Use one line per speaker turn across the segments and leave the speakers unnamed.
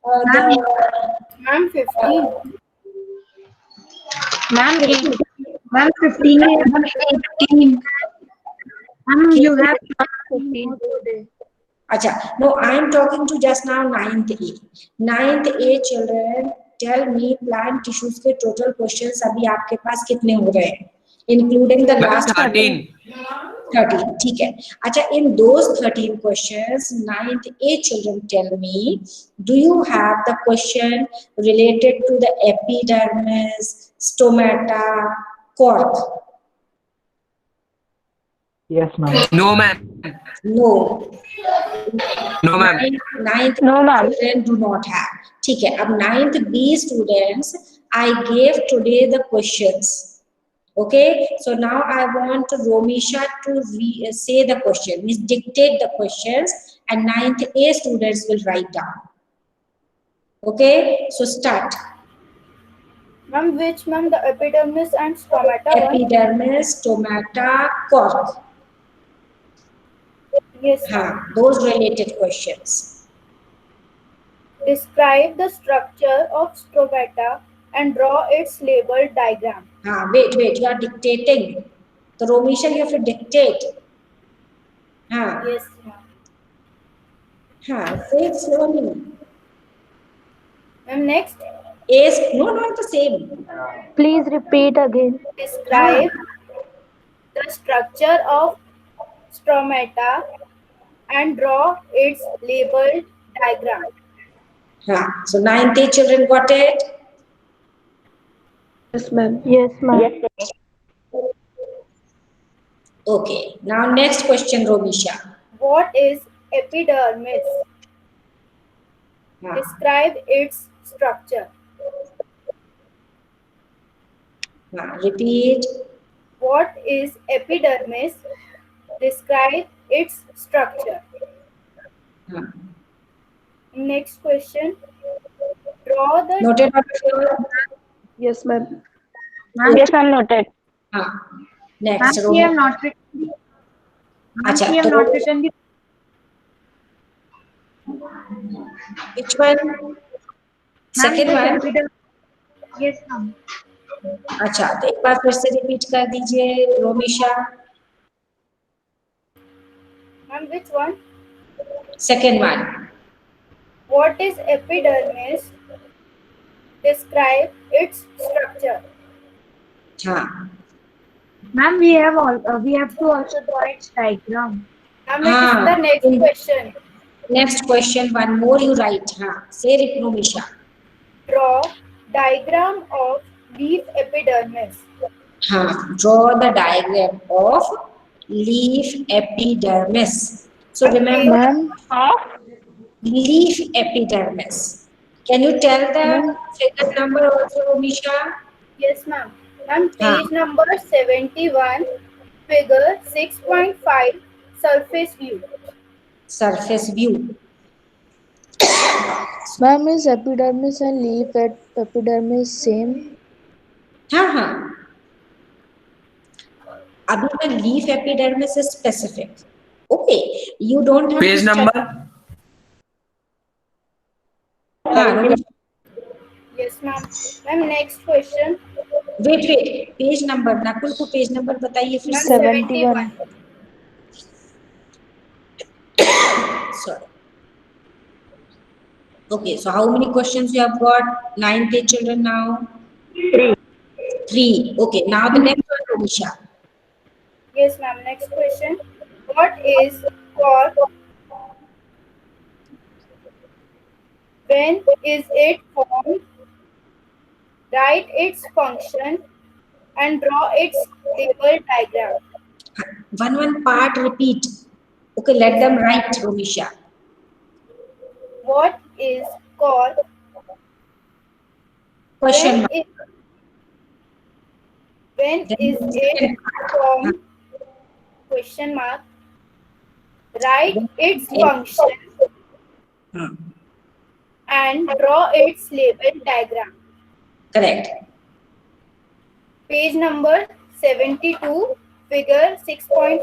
Ma'am, 15.
Ma'am, 15. Ma'am, 18. Ma'am, you have 15 today.
Acha, no, I am talking to just now ninth A. Ninth A children, tell me plant tissues के total questions अभी आपके पास कितने हो रहे हैं, including the last
13.
13. ठीक है. अच्छा, in those 13 questions, ninth A children tell me, do you have the question related to the epidermis, stomata, cork?
Yes, ma'am.
No, ma'am.
No.
No, ma'am.
Ninth
No, ma'am.
children do not have. ठीक है. अब ninth B students, I gave today the questions. Okay. So now I want Romisha to say the question, means dictate the questions, and ninth A students will write down. Okay. So start.
Ma'am, which ma'am the epidermis and stomata one?
Epidermis, stomata, cork.
Yes, ma'am.
हाँ, those related questions.
Describe the structure of stomata and draw its label diagram.
हाँ, wait, you are dictating. So Romisha, you have to dictate. हाँ,
Yes, ma'am.
हाँ, say it slowly.
Ma'am, next,
No, not the same.
Please repeat again.
describe the structure of stomata and draw its labeled diagram.
हाँ, so 90 children got it.
Yes, ma'am. Yes, ma'am.
Okay, now next question, Romisha.
What is epidermis?
हाँ,
Describe its structure.
हाँ, repeat.
What is epidermis? Describe its structure.
हाँ,
Next question. Draw the
noted on the floor.
Yes, ma'am.
Yes,
ma'am, noted.
हाँ, next.
Ma'am, we have not written.
अच्छा,
We have
तो
not written the.
which one? Second
Ma'am,
one.
Yes, ma'am.
अच्छा, तो एक बार फिर से repeat कर दीजिए, Romisha.
Ma'am, which one?
Second one.
What is epidermis? Describe its structure.
हाँ,
Ma'am, we have to also draw its diagram.
Ma'am, it is the next question.
next question, one more you write. हाँ, say it, Romisha.
Draw diagram of leaf epidermis.
हाँ, draw the diagram of leaf epidermis. So remember, leaf epidermis. Can you tell the figure number also, Romisha?
Yes, ma'am. Ma'am,
हाँ.
page number 71, figure 6.5, surface view.
Surface view.
Ma'am, is epidermis and leaf epidermis same?
हाँ, हाँ. अभी the leaf epidermis is specific. Okay, you don't have
Page
to
number.
हाँ, Romisha.
Yes, ma'am. Ma'am, next question.
Wait. Page number. Nakul को page number बताइए फिर
Ma'am,
से.
71.
Sorry. Okay, so how many questions you have got? 9 children now? 3. Okay, now the next one, Romisha.
Yes, ma'am. Next question. What is cork? When is it formed? Write its function and draw its label diagram.
One part repeat. Okay, let them write, Romisha.
What is cork?
Question
When
mark.
is it formed? Question mark. Write its function and draw its label diagram.
Correct.
Page number 72, figure 6.6.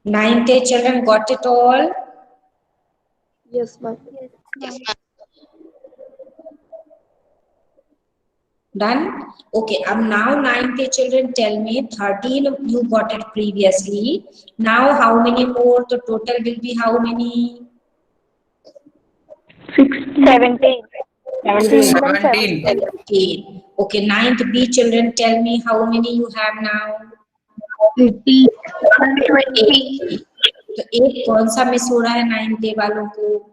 Ninth A children got it all?
Yes, ma'am.
Done? Okay, now ninth A children tell me 13 you got it previously. Now how many more? The total will be how many?
17.
17.
17. Okay, ninth B children tell me how many you have now?
80.
80. तो एक कौन सा miss हो रहा है ninth A वालों को?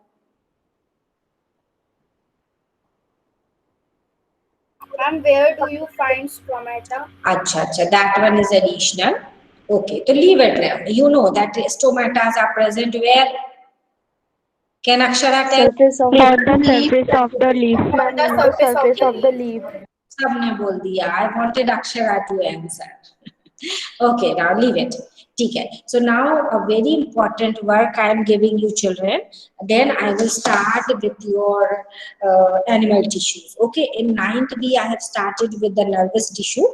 Ma'am, where do you find stomata?
अच्छा अच्छा, that one is additional. Okay, तो leave it there. You know that stomatas are present where? Can Akshara tell?
Surface of
On the surface of the leaf.
ma'am, on the surface of the leaf.
सबने बोल दिया. I wanted Akshara to answer. Okay, now leave it. ठीक है. So now a very important work I am giving you children. Then I will start with your animal tissues. Okay, in ninth B I have started with the nervous tissue.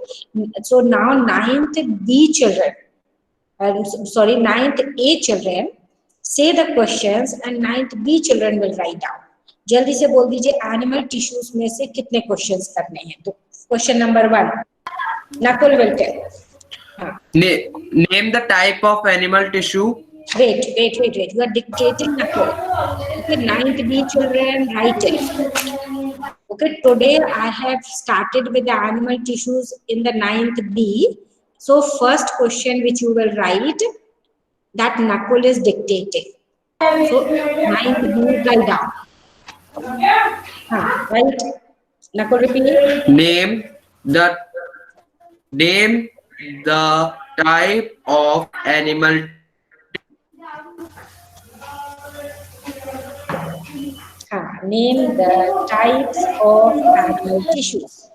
So now ninth B children, sorry, ninth A children say the questions and ninth B children will write down. जल्दी से बोल दीजिए animal tissues में से कितने questions करने हैं. तो question number 1 Nakul will tell.
Name the type of animal tissue.
Wait. You are dictating Nakul. Okay, ninth B children, write it. Okay, today I have started with the animal tissues in the ninth B. So first question which you will write, that Nakul is dictating. So ninth B, write down. Right? Nakul, repeat.
Name the type of animal.
Name the types of animal tissues.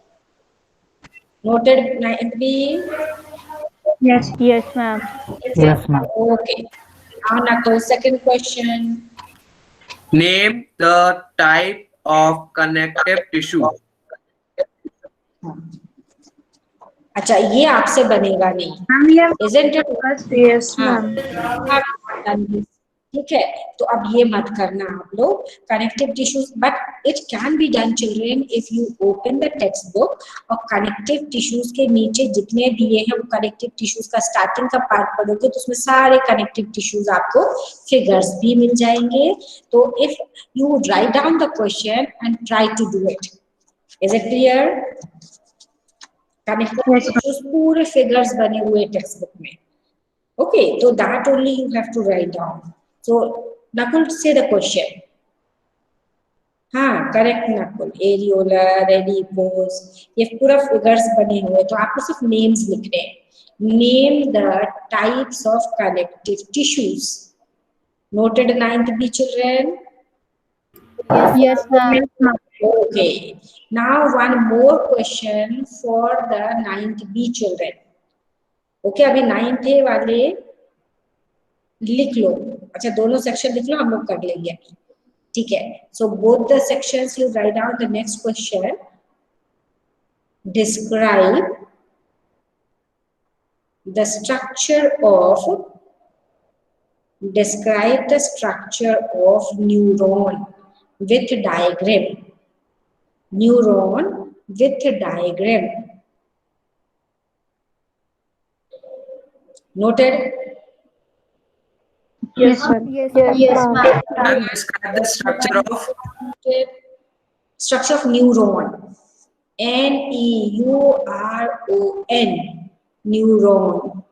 Noted, ninth B?
Yes, ma'am.
Yes, ma'am.
Okay. Now Nakul, second question.
Name the type of connective tissue.
अच्छा, ये आपसे बनेगा नहीं.
Ma'am, we have
Isn't it?
Yes,
हाँ.
ma'am.
ठीक है, तो अब ये मत करना आप लोग connective tissues. But it can be done children if you open the text book और कनेक्टिव टिश्यूज के नीचे जितने दिए हैं वो कनेक्टिव टिश्यूज का स्टार्टिंग का पार्ट पढ़ोगे तो उसमें सारे कनेक्टिव टिश्यूज आपको फिगर्स भी मिल जाएंगे. तो if you write down the question and try to do it. Is it clear? Connective tissues पूरे फिगर्स बने हुए टेक्स्ट बुक में. Okay, so that only you have to write down. So Nakul, say the question. हाँ, correct Nakul. Areolar, adipose, ये पूरा figures बने हुए तो आपको सिर्फ names लिखने हैं. Name the types of connective tissues. Noted ninth B children?
Yes, ma'am.
Okay. Now one more question for the ninth B children. Okay, अभी नाइन्थ ए वाले लिख लो. अच्छा, दोनों सेक्शन लिख लो, हम लोग कर लेंगे अभी. ठीक है. So both the sections you write down the next question. Describe the structure of neuron with diagram. Neuron with diagram. Noted?
Yes, ma'am. Yes, ma'am.
And describe the
structure of neuron. Neuron. Neuron.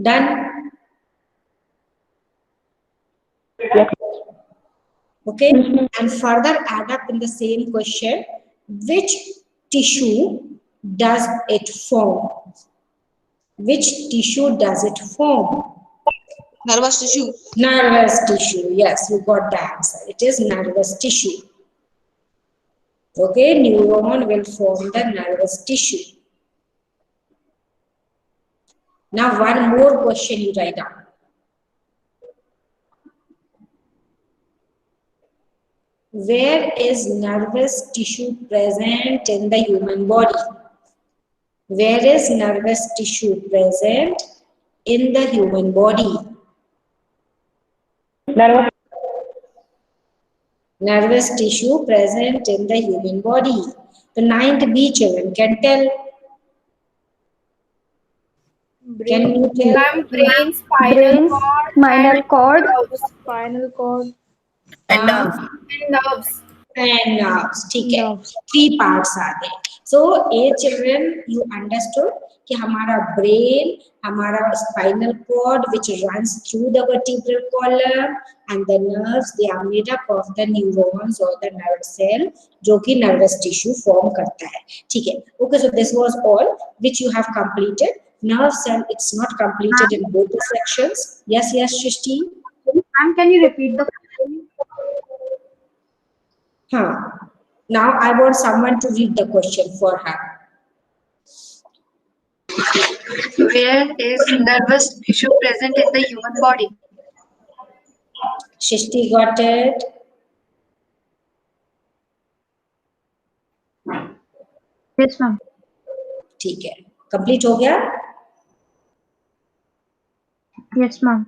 Done? Okay. And further add up in the same question, which tissue does it form? Which tissue does it form?
Nervous tissue.
Nervous tissue. Yes, you got the answer. It is nervous tissue. Okay, neuron will form the nervous tissue. Now one more question you write down. Where is nervous tissue present in the human body? Where is nervous tissue present in the human body? Nervous tissue present in the human body. The 9th B children can tell. Can you tell?
Ma'am, brain, spinal
Brain,
cord,
spinal
and
cord,
nerves.
spinal cord,
And
And nerves.
And nerves. ठीक है.
nerves.
3 parts are there. So, A children, you understood कि हमारा brain, हमारा spinal cord which runs through the vertebral column, and the nerves, they are made up of the neurons or the nerve cell जो कि nervous tissue form करता है. ठीक है. Okay, so this was all which you have completed. Nerve cell, it's not completed in both the sections. Yes, yes, Shrishti.
Ma'am, can you repeat the question?
Now I want someone to read the question for her.
Where is nervous tissue present in the human body?
Shrishti got it.
Yes, ma'am.
ठीक है. Complete हो गया?
Yes, ma'am.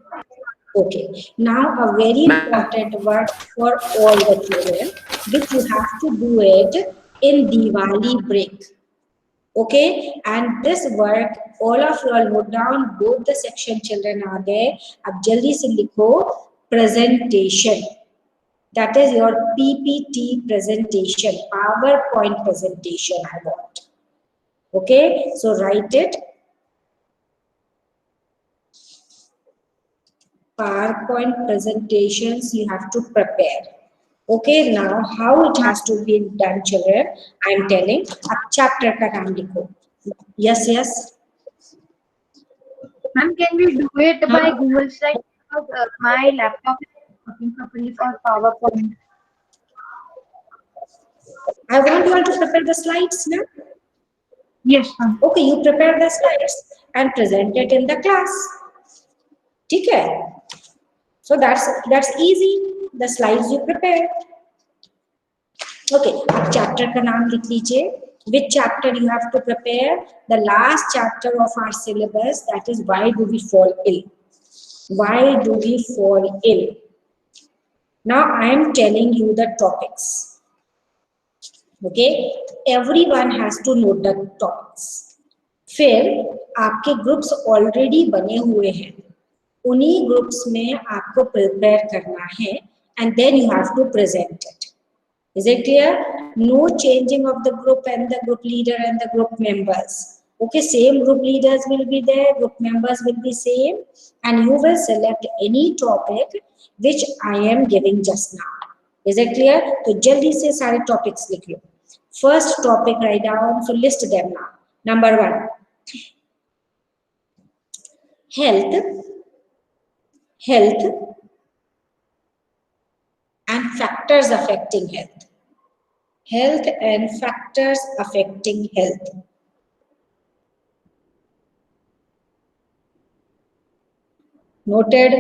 Okay. Now a very important work for all the children, which you have to do it in Diwali break. Okay, and this work, all of you all note down, both the section children are there. अब जल्दी से लिखो presentation. That is your PPT presentation, PowerPoint presentation I want. Okay, so write it. PowerPoint presentations you have to prepare. Okay, now how it has to be done, children? I am telling. अब chapter का नाम लिखो. Yes, yes.
Ma'am, can we do it by Google Slides? Because my laptop is working properly for PowerPoint.
I want you all to prepare the slides now.
Yes, ma'am.
Okay, you prepare the slides and present it in the class. ठीक है? So that's easy. The slides you prepare. Okay, अब chapter का नाम लिख लीजिए. Which chapter you have to prepare? The last chapter of our syllabus, that is why do we fall ill? Why do we fall ill? Now I am telling you the topics. Okay, everyone has to note the topics. फिर आपके groups already बने हुए हैं, उन्हीं groups में आपको prepare करना है, and then you have to present it. Is it clear? No changing of the group and the group leader and the group members. Okay, same group leaders will be there, group members will be same, and you will select any topic which I am giving just now. Is it clear? तो जल्दी से सारे topics लिख लो. First topic write down, so list them now. Number 1, health and factors affecting health. Health and factors affecting health. Noted?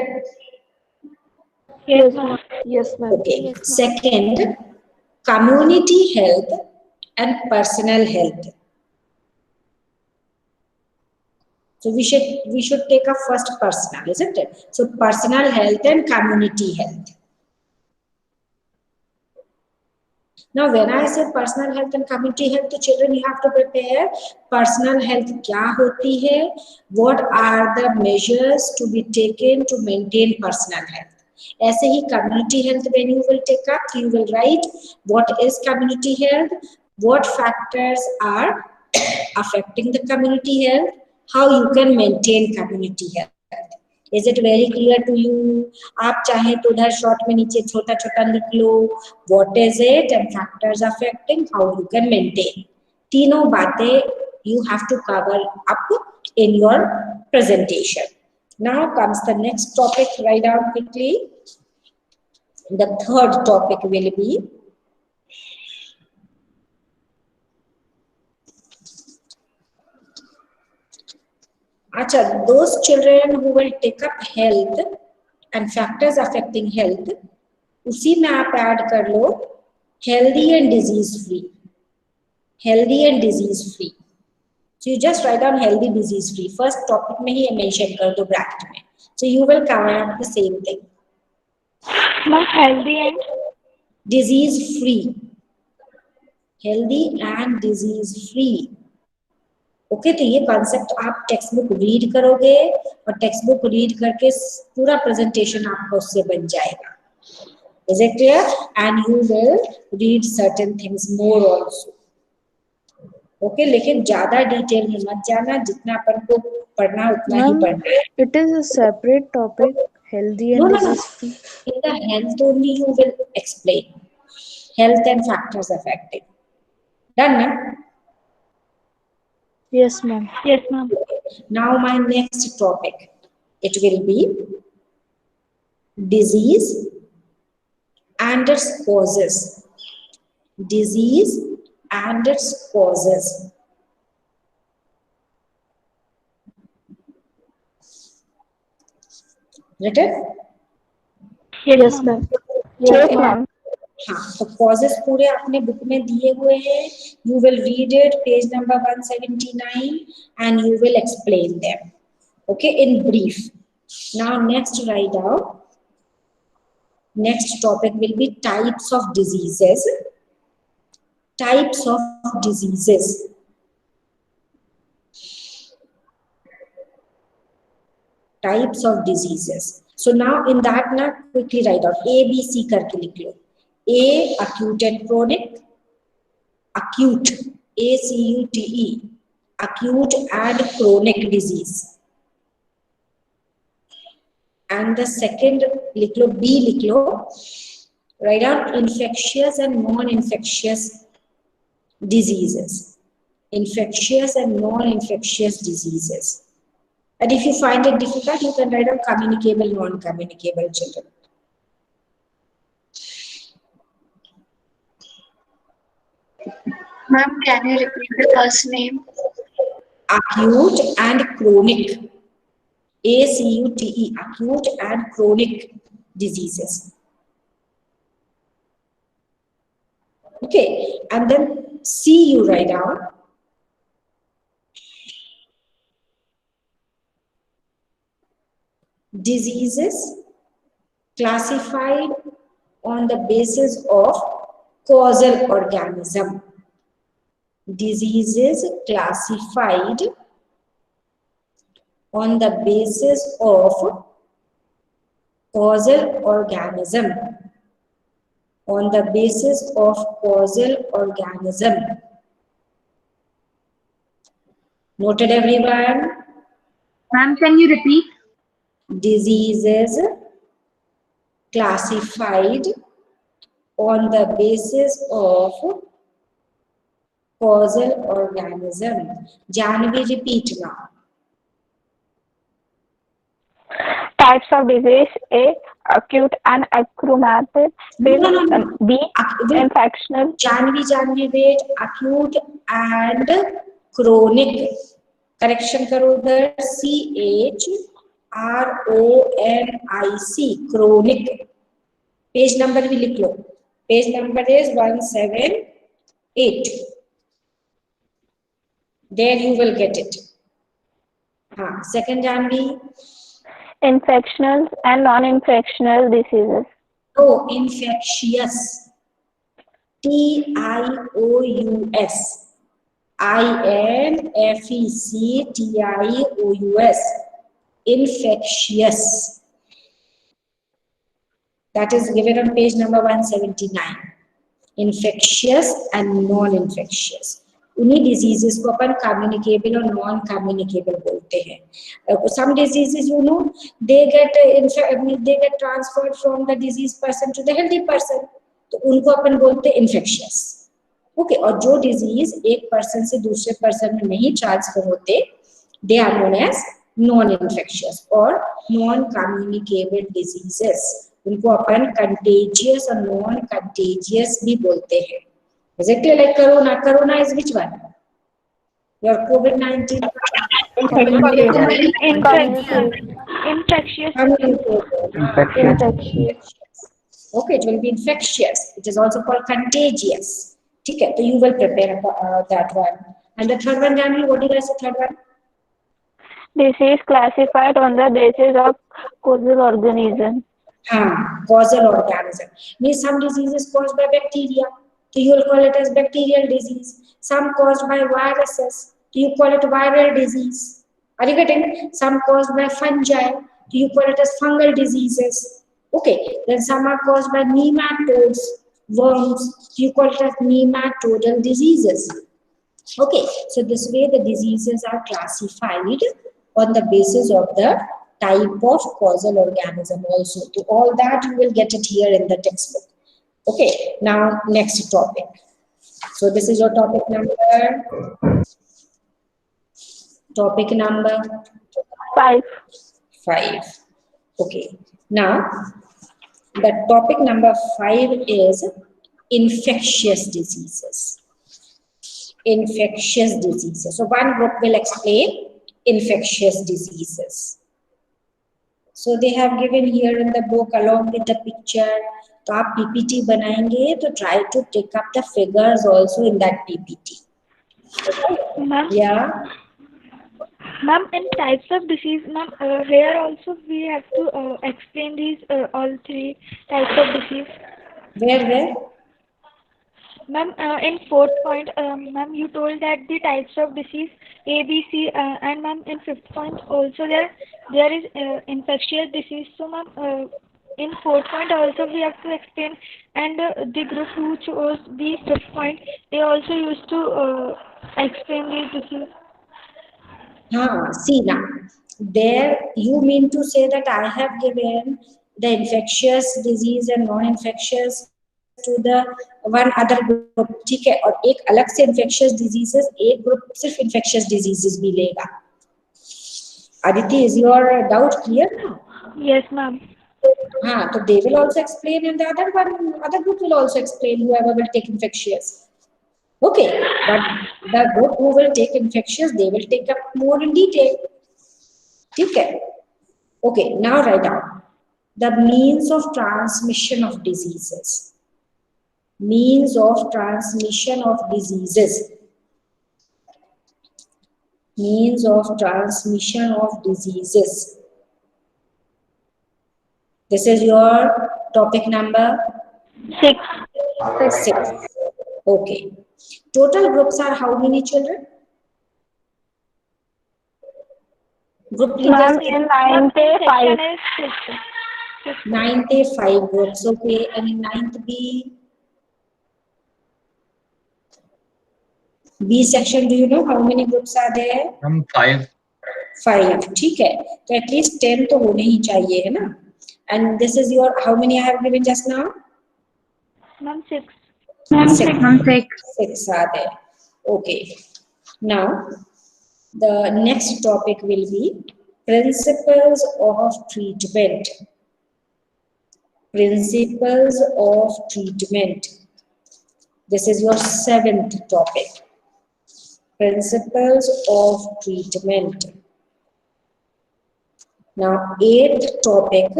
Yes, ma'am. Yes, ma'am.
Okay. Second, community health and personal health. So we should take a first personal, isn't it? So personal health and community health. Now, when I say personal health and community health to children, you have to prepare personal health क्या होती है, what are the measures to be taken to maintain personal health. ऐसे ही community health when you will take up, you will write what is community health, what factors are affecting the community health, how you can maintain community health. Is it very clear to you? आप चाहे तो उधर short में नीचे छोटा छोटा लिख लो, what is it and factors affecting, how you can maintain. तीनों बातें you have to cover up in your presentation. Now comes the next topic, write down quickly. The third topic will be Acha, those children who will take up health and factors affecting health, उसी में आप add कर लो healthy and disease free. Healthy and disease free. So you just write down healthy disease free. First topic में ही mention कर दो bracket में. So you will cover up the same thing.
Healthy and
disease free, healthy and disease free. Okay, तो ये concept आप text book read करोगे और text book read करके पूरा प्रेजेंटेशन आपका उससे बन जाएगा. Is it clear? And you will read certain things more also. Okay, लेकिन ज्यादा डिटेल में मत जाना, जितना अपन को पढ़ना उतना ही
Ma'am,
पढ़ना है.
it is a separate topic, healthy
No,
and
no, no.
disease free.
In the health only you will explain health and factors affecting. Done, na?
Yes, ma'am.
yes, ma'am.
Now my next topic, it will be disease and its causes. Disease and its causes. Written?
Yes, ma'am.
Yes, ma'am.
हाँ, तो causes पूरे अपने book में दिए हुए हैं. You will read it, page number 179, and you will explain them. Okay, in brief. Now next write down. Next topic will be types of diseases. Types of diseases. Types of diseases. So now in that ना quickly write down A, B, C करके लिख लो. A, acute and chronic. Acute, A-C-U-T-E. Acute and chronic disease. And the second लिख लो, B लिख लो. Write down infectious and non-infectious diseases. Infectious and non-infectious diseases. And if you find it difficult, you can write down communicable, non-communicable children.
Ma'am, can you repeat the first name?
Acute and chronic. A-C-U-T-E. Acute and chronic diseases. Okay, and then C you write down. Diseases classified on the basis of causal organism. Diseases classified on the basis of causal organism. On the basis of causal organism. Noted everyone?
Ma'am, can you repeat?
Diseases classified on the basis of causal organism. Janvi, repeat now.
Types of disease: A, acute and accumulative.
No.
B, infectional.
Janvi, wait. Acute and chronic. Correction karo udhar. C-H-R-O-N-I-C. Chronic. Page number bhi likh lo. Page number is 178. There you will get it. Second Janvi.
Infectional and non-infectional diseases.
Oh, infectious. T-I-O-U-S. I-N-F-E-C-T-I-O-U-S. Infectious. That is given on page number 179. Infectious and non-infectious. उन्हीं diseases को अपन communicable और non-communicable बोलते हैं. Some diseases, you know, they get transferred from the diseased person to the healthy person. तो उनको अपन बोलते हैं infectious. Okay, और जो disease एक person से दूसरे person में नहीं transfer होते, they are known as non-infectious or non-communicable diseases. उनको अपन contagious और non-contagious भी बोलते हैं. Is it clear? Like corona. Corona is which one? Your COVID-19.
Infectious.
Okay, it will be infectious. It is also called contagious. Okay, so you will prepare that one. And the third one, Janvi, what did I say? Third one?
Disease classified on the basis of causal organism.
Causal organism. Means some disease is caused by bacteria, so you will call it as bacterial disease. Some caused by viruses, so you call it viral disease. Are you getting? Some caused by fungi, so you call it as fungal diseases. Okay, then some are caused by nematodes, worms, so you call it as nematodal diseases. Okay, so this way the diseases are classified on the basis of the type of causal organism also. So all that you will get it here in the textbook. Okay, now next topic. So this is your topic number
5.
5. Okay, now the topic number 5 is infectious diseases. Infectious diseases. So one group will explain infectious diseases. So they have given here in the book along with the picture. तो आप PPT बनाएंगे तो try to take up the figures also in that PPT.
Ma'am,
Yeah.
ma'am, in types of disease, ma'am, here also we have to explain these all 3 types of disease.
Where?
Ma'am, in 4th point, ma'am, you told that the types of disease A, B, C, and ma'am, in 5th point also there is infectious disease. So, ma'am, in 4th point also we have to explain, and the group who chose the 5th point, they also used to explain these disease.
See now, there you mean to say that I have given the infectious disease and non-infectious to the one other group, ठीक है, और एक अलग से infectious diseases, एक group सिर्फ infectious diseases भी लेगा. Aditi, is your doubt clear now?
Yes, ma'am.
So they will also explain, and the other group will also explain, whoever will take infectious. Okay, but the group who will take infectious, they will take up more in detail. Okay. Okay, now write down the means of transmission of diseases. Means of transmission of diseases. Means of transmission of diseases. This is your topic number
6.
6. Okay. Total groups are how many children? Group leaders.
Ma'am, in 9th A, 5.
9th A 5 groups. Okay, and in 9th B section, do you know how many groups are there?
5.
5. ठीक है, तो at least 10 तो होने ही चाहिए, है ना? And this is your, how many I have given just now?
Ma'am, 6.
6 are there. Okay. Now, the next topic will be principles of treatment. Principles of treatment. This is your 7th topic. Principles of treatment. Now, 8th topic,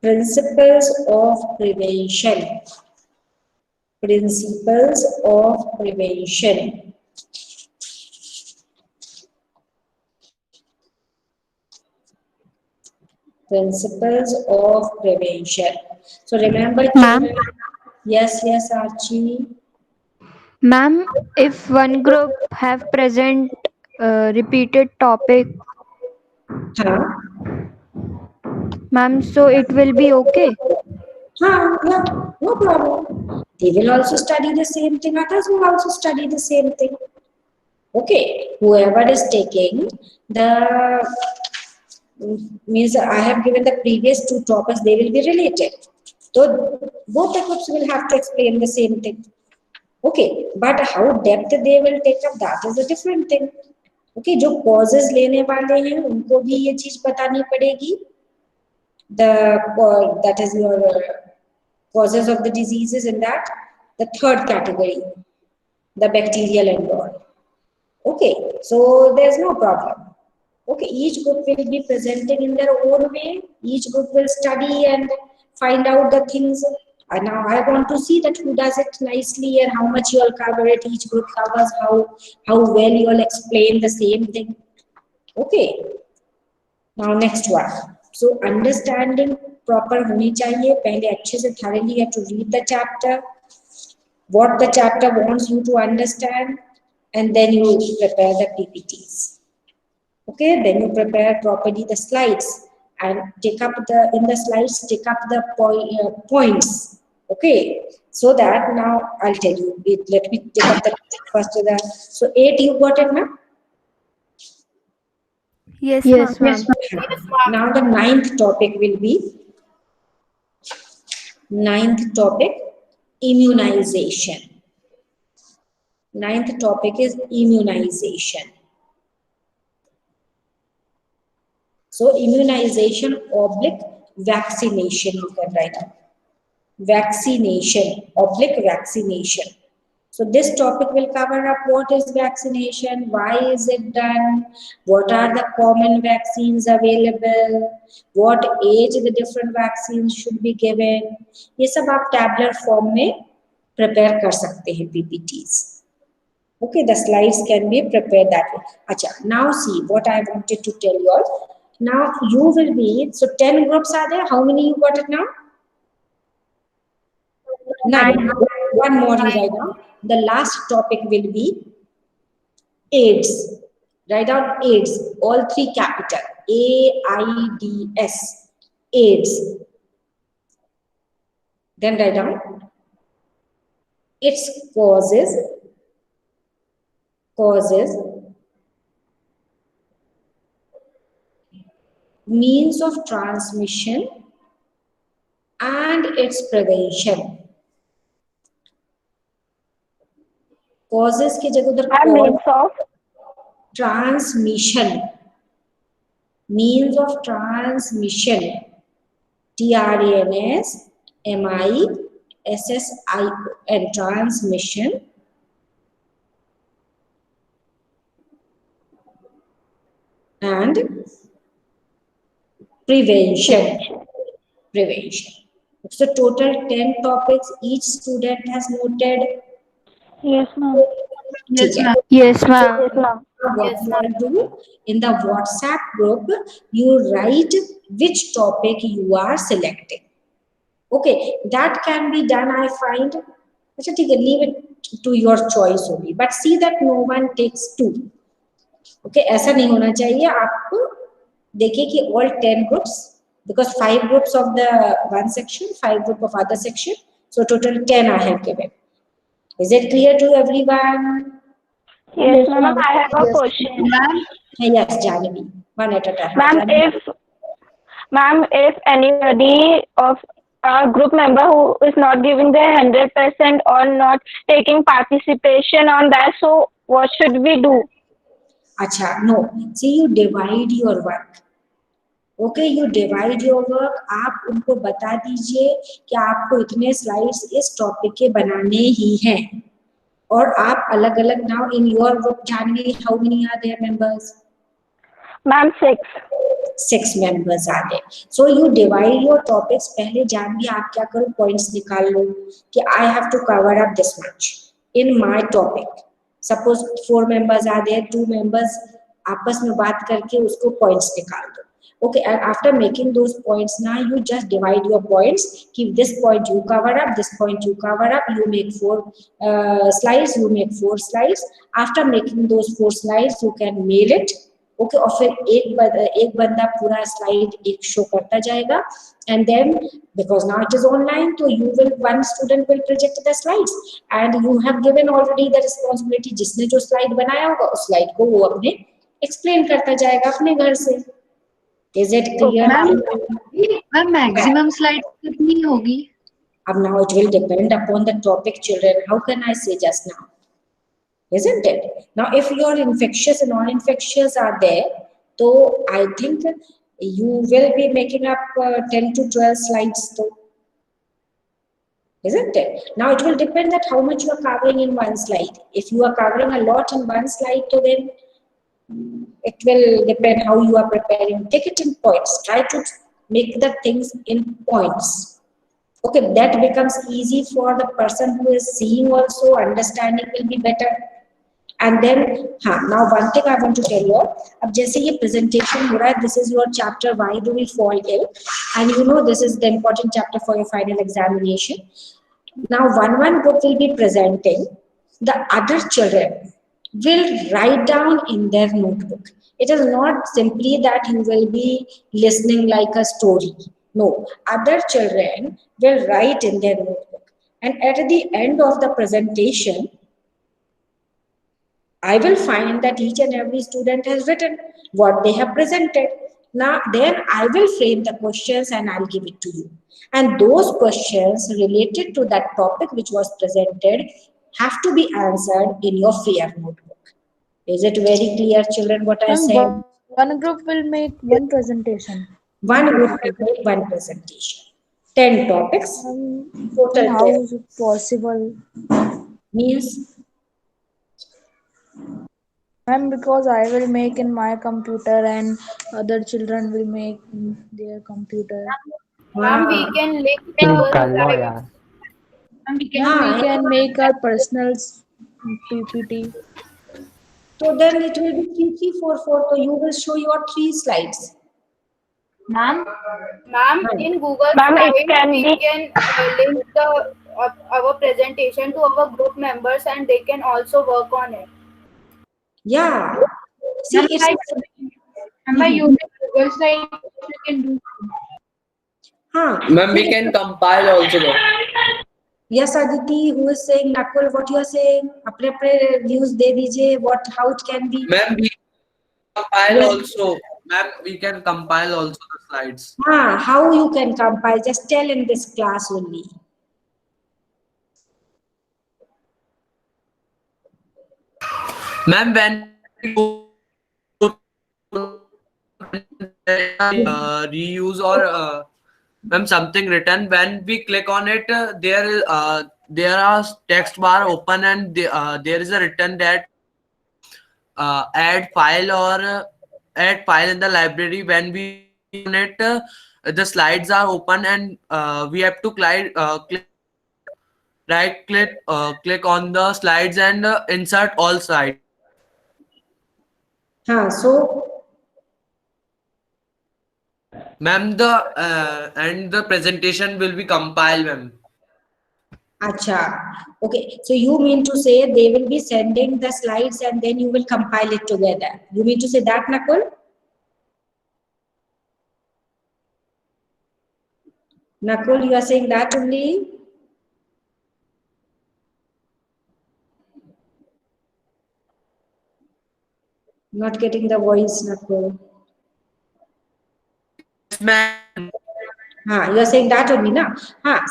principles of prevention. Principles of prevention. Principles of prevention. So remember,
Ma'am.
Yes, Archie.
Ma'am, if one group have present repeated topic, ma'am, so it will be okay?
Yeah, no problem. They will also study the same thing. Others will also study the same thing. Okay, whoever is taking the, means I have given the previous 2 topics, they will be related. So both the groups will have to explain the same thing. Okay, but how depth they will take up, that is a different thing. Okay, जो causes लेने वाले हैं उनको भी ये चीज बतानी पड़ेगी. That is your causes of the diseases in that. The 3rd category, the bacterial and all. Okay, so there's no problem. Okay, each group will be presenting in their own way. Each group will study and find out the things. And now I want to see that who does it nicely and how much you all cover it. Each group covers how well you all explain the same thing. Okay. Now next one. So understanding proper होनी चाहिए. पहले अच्छे से thoroughly you have to read the chapter, what the chapter wants you to understand, and then you prepare the PPTs. Okay, then you prepare properly the slides and take up the in the slides take up the points. Okay, so that now I'll tell you. Let me take up the first of the. So 8 you got it, ma'am?
Yes,
Yes,
ma'am.
ma'am.
Now the ninth topic will be immunization. Ninth topic is immunization. So immunization oblique vaccination you can write down. Vaccination oblique vaccination. So this topic will cover up what is vaccination, why is it done, what are the common vaccines available, what age the different vaccines should be given. ये सब आप tabular form में prepare कर सकते हैं PPTs. Okay, the slides can be prepared that way. Acha, now see what I wanted to tell you all. Now you will be, so 10 groups are there. How many you got it now? 9. One more you write down. The last topic will be AIDS. Write down AIDS. All 3 capital. AIDS. AIDS. Then write down its causes, means of transmission, and its prevention. Causes की जगह उधर
Means of
transmission, means of transmission, TRANSMISSION, transmission, and prevention. So total 10 topics each student has noted.
Yes, ma'am.
Yes, ma'am.
yes, ma'am.
What you all do in the WhatsApp group, you write which topic you are selecting. Okay, that can be done, I find. Achha, theek hai, leave it to your choice only. But see that no one takes 2. Okay, ऐसा नहीं होना चाहिए. आप देखिए कि all 10 groups, because 5 groups of the one section, 5 group of other section. So total 10 I have given. Is it clear to everyone?
Yes, ma'am. I have a question.
Ma'am,
Yes, Janvi. One at a time.
Ma'am, if anybody of a group member who is not giving their 100% or not taking participation on that, so what should we do?
Acha, no. See, you divide your work. Okay, you divide your work. आप उनको बता दीजिए कि आपको इतने slides इस topic के बनाने ही हैं. और आप अलग-अलग now in your group, Janvi, how many are there members?
Ma'am, 6.
6 members are there. So you divide your topics. पहले Janvi आप क्या करो, points निकाल लो कि I have to cover up this much in my topic. Suppose 4 members are there, 2 members आपस में बात करके उसको points निकाल दो. Okay, and after making those points, now you just divide your points. Keep this point you cover up, this point you cover up. You make 4 slides. You make 4 slides. After making those 4 slides, you can mail it. Okay, और फिर एक बंदा पूरा slide एक show करता जाएगा. And then because now it is online, so one student will project the slides, and you have given already the responsibility. जिसने जो slide बनाया होगा उस slide को वो अपने explain करता जाएगा अपने घर से. Is it clear?
Ma'am, maximum slides कितनी होगी?
Now it will depend upon the topic, children. How can I say just now? Isn't it? Now, if your infectious and non-infectious are there, so I think you will be making up 10 to 12 slides though. Isn't it? Now, it will depend that how much you are covering in one slide. If you are covering a lot in one slide, so then it will depend how you are preparing. Take it in points. Try to make the things in points. Okay, that becomes easy for the person who is seeing also. Understanding will be better. And then now one thing I want to tell you all, अब जैसे ये presentation हो रहा है, this is your chapter why do we fall ill, and you know this is the important chapter for your final examination. Now one group will be presenting, the other children will write down in their notebook. It is not simply that you will be listening like a story. No, other children will write in their notebook, and at the end of the presentation I will find that each and every student has written what they have presented. Now, then I will frame the questions and I'll give it to you. And those questions related to that topic which was presented have to be answered in your fair notebook. Is it very clear, children, what I said?
One group will make one presentation.
One group will make one presentation. 10 topics. Total
How
10.
is it possible?
Means
Ma'am, because I will make in my computer and other children will make in their computer.
Ma'am, we can link our slides.
Ma'am, we can make our personal PPT.
so then it will be 3, 3, 4, 4. So you will show your 3 slides.
Ma'am,
Ma'am, in Google
Ma'am, it
Slides,
can
we
be-
can link our presentation to our group members and they can also work on it.
Yeah. See, it's
by using Google Slide, you can do.
Ma'am, we can compile also.
Yes, Aditi, who is saying, Nakul, what you are saying? अपने views दे दीजिए, what, how it can be.
Ma'am, we can compile also. Ma'am, we can compile also the slides.
How you can compile? Just tell in this class only.
Ma'am, when we go reuse or ma'am something written, when we click on it, there are text bar open and there is a written that add file or add file in the library. When we on it, the slides are open and we have to click right click on the slides and insert all slides.
So
Ma'am, the presentation will be compiled, ma'am.
Acha. Okay, so you mean to say they will be sending the slides and then you will compile it together. You mean to say that, Nakul? Nakul, you are saying that only? Not getting the voice, Nakul.
Ma'am.
You are saying that only ना?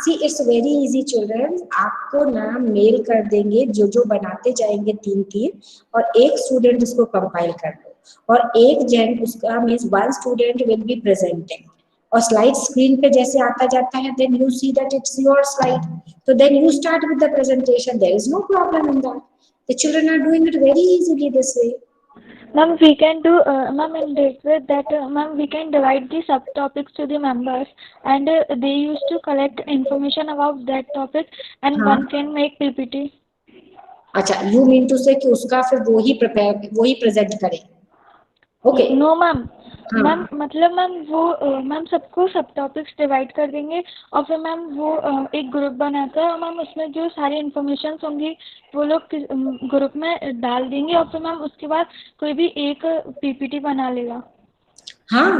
See, it's very easy, children. आपको ना mail कर देंगे जो बनाते जाएंगे 3-3 और एक स्टूडेंट उसको कंपाइल कर दो और एक जन उसका means one student will be presenting और स्लाइड स्क्रीन पे जैसे आता जाता है then you see that it's your slide so then you start with the presentation. There is no problem in that. The children are doing it very easily this way.
Ma'am, we can do, ma'am, in this way that, ma'am, we can divide the subtopics to the members and they used to collect information about that topic and one can make PPT.
अच्छा, you mean to say कि उसका फिर वो ही present करे? Okay.
No, ma'am. Ma'am मतलब ma'am वो ma'am सबको सब टॉपिक्स डिवाइड कर देंगे और फिर मैम वो एक ग्रुप बनाकर और मैम उसमें जो सारी इन्फॉर्मेशन होंगी वो लोग ग्रुप में डाल देंगे और फिर मैम उसके बाद कोई भी एक पीपीटी बना लेगा.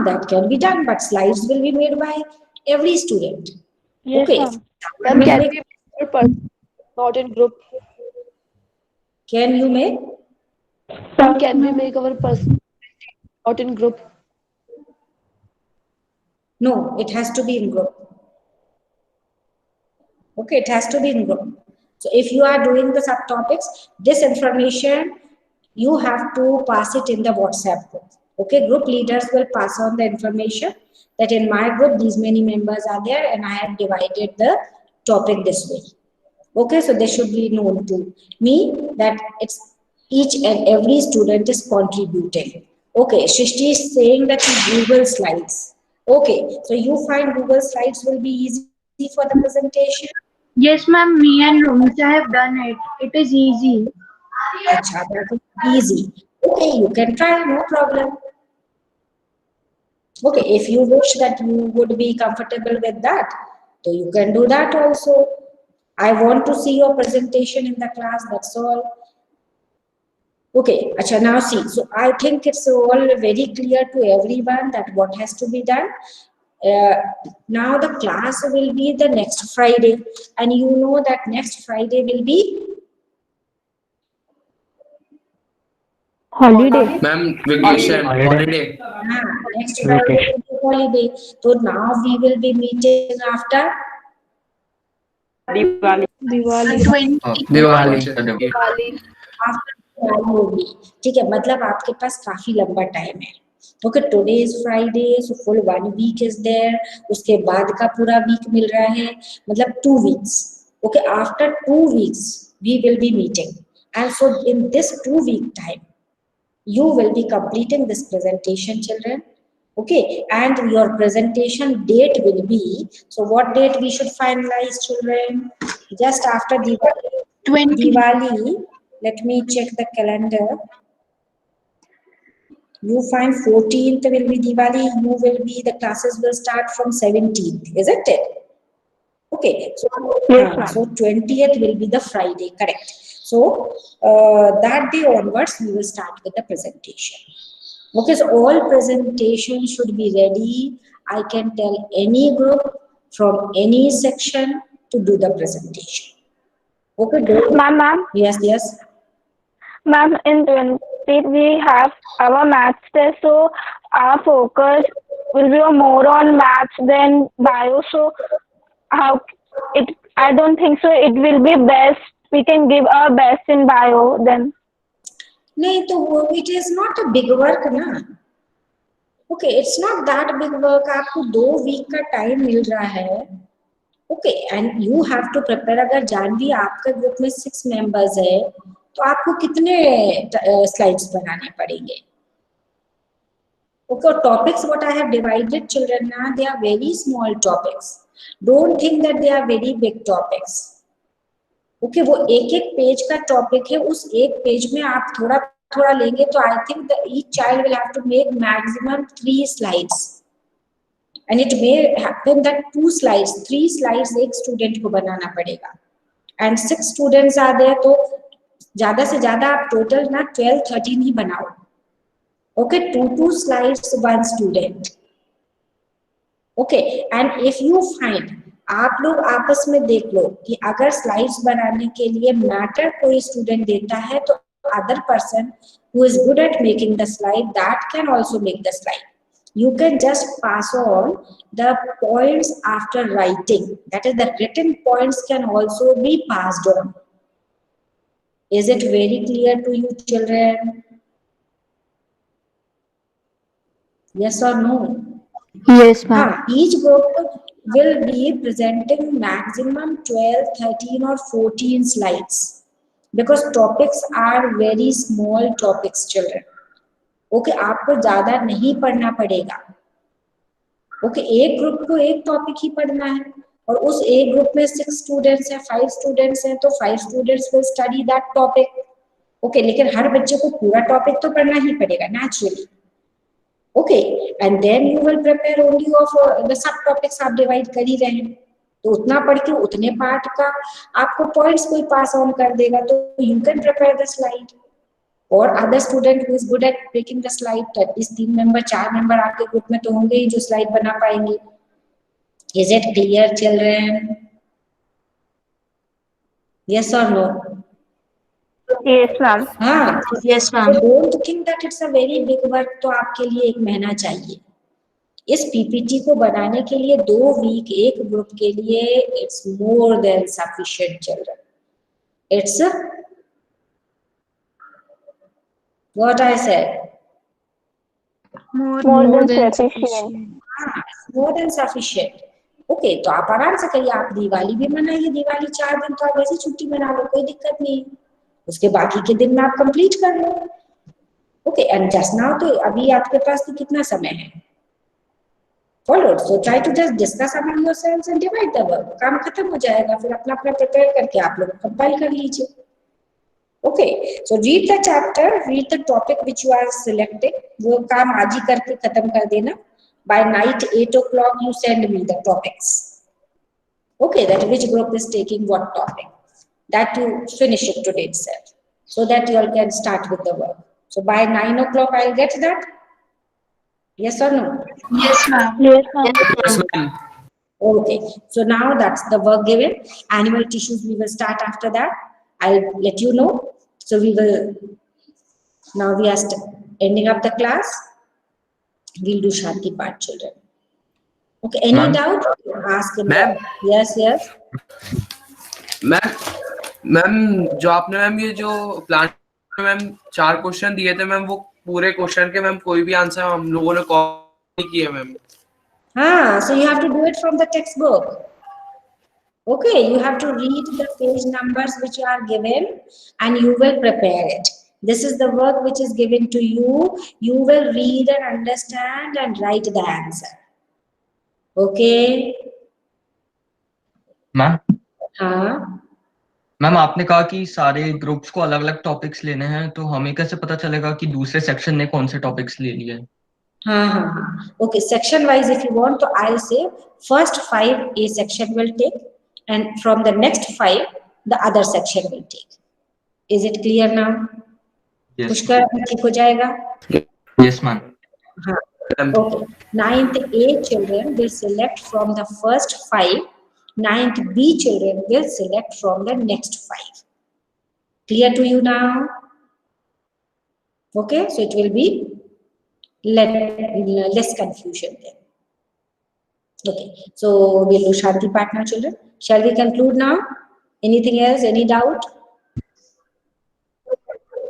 That can be done, but slides will be made by every student.
Yes,
okay.
Ma'am, can we make per not in group?
Can you make?
Ma'am, can we make our person not in group?
No, it has to be in group. Okay, it has to be in group. So if you are doing the subtopics, this information, you have to pass it in the WhatsApp group. Okay, group leaders will pass on the information that in my group, these many members are there and I have divided the topic this way. Okay, so they should be known to me that it's each and every student is contributing. Okay, Shrishti is saying that Google Slides. Okay, so you find Google Slides will be easy for the presentation?
Yes, ma'am. Me and Romisha have done it. It is easy.
Acha, that is easy. Okay, you can try, no problem. Okay, if you wish that you would be comfortable with that, so you can do that also. I want to see your presentation in the class, that's all. Okay, acha, now see. So I think it's all very clear to everyone that what has to be done. Uh, Now the class will be the next Friday, and you know that next Friday will be
Holiday.
Ma'am, vacation, holiday.
next Friday will be holiday. So now we will be meeting after
Diwali.
20.
Diwali.
Diwali.
after Diwali होगी, ठीक है, मतलब आपके पास काफी लंबा time है. Okay, today is Friday, so full 1 week is there. उसके बाद का पूरा वीक मिल रहा है, मतलब 2 weeks. Okay, after 2 weeks we will be meeting, and so in this 2 week time you will be completing this presentation, children. Okay, and your presentation date will be, so what date we should finalize, children? Just after Diwali.
20.
Diwali, let me check the calendar. You find 14th will be Diwali, you will be, the classes will start from 17th, isn't it? Okay, so,
Yes, ma'am.
so 20th will be the Friday, correct. So that day onwards, we will start with the presentation. Okay, so all presentations should be ready. I can tell any group from any section to do the presentation. Okay,
Ma'am,
yes, yes.
ma'am, in 20 we have our maths test, so our focus will be more on maths than bio. So how it? I don't think so. It will be best. We can give our best in bio then.
नहीं तो वो, it is not a big work ना. Okay, it's not that big work. आपको 2 week का time मिल रहा है. Okay, and you have to prepare. अगर जानवी आपका ग्रुप में 6 मेंबर्स है, तो आपको कितने स्लाइड्स बनाने पड़ेंगे? Okay, topics what I have divided, children, now they are very small topics. Don't think that they are very big topics. Okay, वो एक एक पेज का टॉपिक है, उस एक पेज में आप थोड़ा थोड़ा लेंगे तो I think each child will have to make maximum 3 slides, and it may happen that 2 slides 3 slides एक स्टूडेंट को बनाना पड़ेगा, एंड 6 स्टूडेंट्स आ गए तो ज्यादा से ज्यादा आप टोटल ना 12-13 ही बनाओ. Okay, 2 slides 1 student. Okay, and if you find, आप लोग आपस में देख लो कि अगर स्लाइड्स बनाने के लिए मैटर कोई स्टूडेंट देता है, तो other person who is good at making the slide, that can also make the slide. You can just pass on the points after writing. That is, the written points can also be passed on. Is it very clear to you, children? Yes or no?
Yes, ma'am.
Each group will be presenting maximum 12, 13 or 14 slides, because topics are very small topics, children. Okay, आपको ज्यादा नहीं पढ़ना पड़ेगा. Okay, एक group को एक topic ही पढ़ना है, और उस एक ग्रुप में 6 स्टूडेंट्स हैं, 5 स्टूडेंट्स हैं, तो 5 students will study that topic. Okay, लेकिन हर बच्चे को पूरा टॉपिक तो पढ़ना ही पड़ेगा naturally. Okay, and then you will prepare only of the subtopics आप डिवाइड कर ही रहे हैं, तो उतना पढ़ के उतने पार्ट का आपको पॉइंट्स कोई पास ऑन कर देगा, तो you can prepare the slide. और other student who is good at making the slide, तो एटलीस्ट 3 मेंबर 4 मेंबर आपके ग्रुप में तो होंगे ही जो स्लाइड बना पाएंगे. Is it clear, children? Yes or no?
Yes, ma'am.
हाँ,
Yes,
so
ma'am.
don't think that it's a very big work. तो आपके लिए 1 महीना चाहिए. इस पीपीटी को बनाने के लिए 2 वीक एक ग्रुप के लिए it's more than sufficient, children. It's what I said,
More than sufficient.
More than sufficient. Okay, तो आप आराम से करिए. आप दिवाली भी मनाइए, दिवाली 4 दिन तो आप वैसे छुट्टी मना लो, कोई दिक्कत नहीं. उसके बाकी के दिन में आप कंप्लीट कर लो. ओके, एंड जस्ट नाउ तो अभी आपके पास तो कितना समय है? Follow. So try to just discuss among yourselves and divide the work. काम खत्म हो जाएगा, फिर अपना अपना प्रिपेयर करके आप लोग कंपाइल कर लीजिए. Okay, so read the chapter, read the topic which you are selecting. वो काम आज ही करके खत्म कर देना. By night 8 o'clock, you send me the topics. Okay, that which group is taking what topic. That you finish it today itself, so that you all can start with the work. So by 9 o'clock, I'll get that. Yes or no?
Yes, ma'am.
Yes, ma'am.
Yes, ma'am.
Okay, so now that's the work given. Animal tissues we will start after that. I'll let you know. So we will, now we are ending up the class. We'll do Shanti part, children. Okay, any
Ma'am.
doubt? Ask in
Ma'am.
the, yes, yes.
Ma'am जो आपने ma'am ये जो plan ma'am 4 question दिए थे ma'am, वो पूरे question के ma'am कोई भी आंसर हम लोगों ने कॉपी नहीं किए ma'am.
Ah, so you have to do it from the textbook. Okay, you have to read the page numbers which are given and you will prepare it. This is the work which is given to you. You will read and understand and write the answer. Okay?
Ma'am
हाँ.
Ma'am आपने कहा कि सारे groups को अलग अलग topics लेने हैं, तो हमें कैसे पता चलेगा कि दूसरे सेक्शन ने कौन से टॉपिक्स ले लिए?
हाँ. Okay, section wise if you want, so I'll say first 5 A section will take and from the next 5 the other section will take. Is it clear now?
Yes.
Pushkar ठीक हो जाएगा?
Yes, ma'am.
हाँ. Okay. 9th A children will select from the first 5. 9th B children will select from the next 5. Clear to you now? Okay, so it will be less confusion then. Okay, so we'll do Shanti part now, children. Shall we conclude now? Anything else? Any doubt?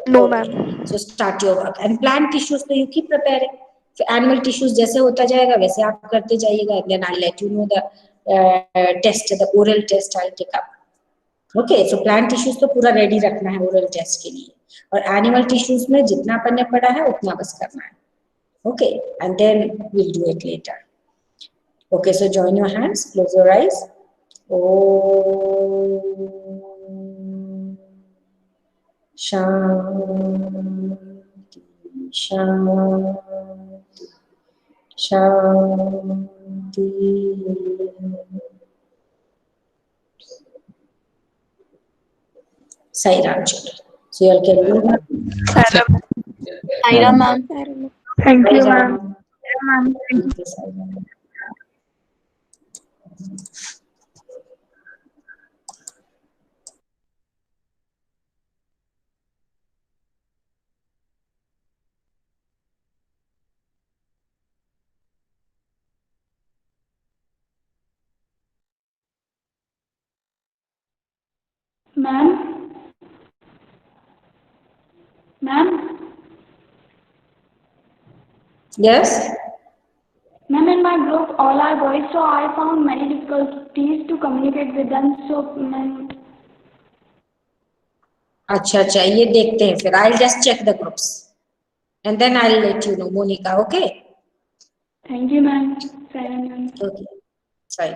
No,
Okay.
ma'am.
So start your work. And plant tissues, so you keep preparing. So animal tissues जैसे होता जाएगा वैसे आप करते जाइएगा. Then I'll let you know the test, the oral test I'll take up. Okay, so plant tissues तो पूरा ready रखना है oral test के लिए. और animal tissues में जितना अपन ने पढ़ा है उतना बस करना है. Okay, and then we'll do it later. Okay, so join your hands, close your eyes. Om Shanti, Shanti, Shanti. Sai Ram, children. So you all can move on.
Saira, ma'am. Thank you, ma'am.
Thank you, Sai Ram.
Ma'am? Ma'am?
Yes.
Ma'am, in my group, all are boys, so I found many difficulties to communicate with them. So, ma'am.
अच्छा अच्छा ये देखते हैं फिर. I'll just check the groups and then I'll let you know, Monica. Okay.
Thank you, ma'am. Saira, ma'am.
Okay. Sorry.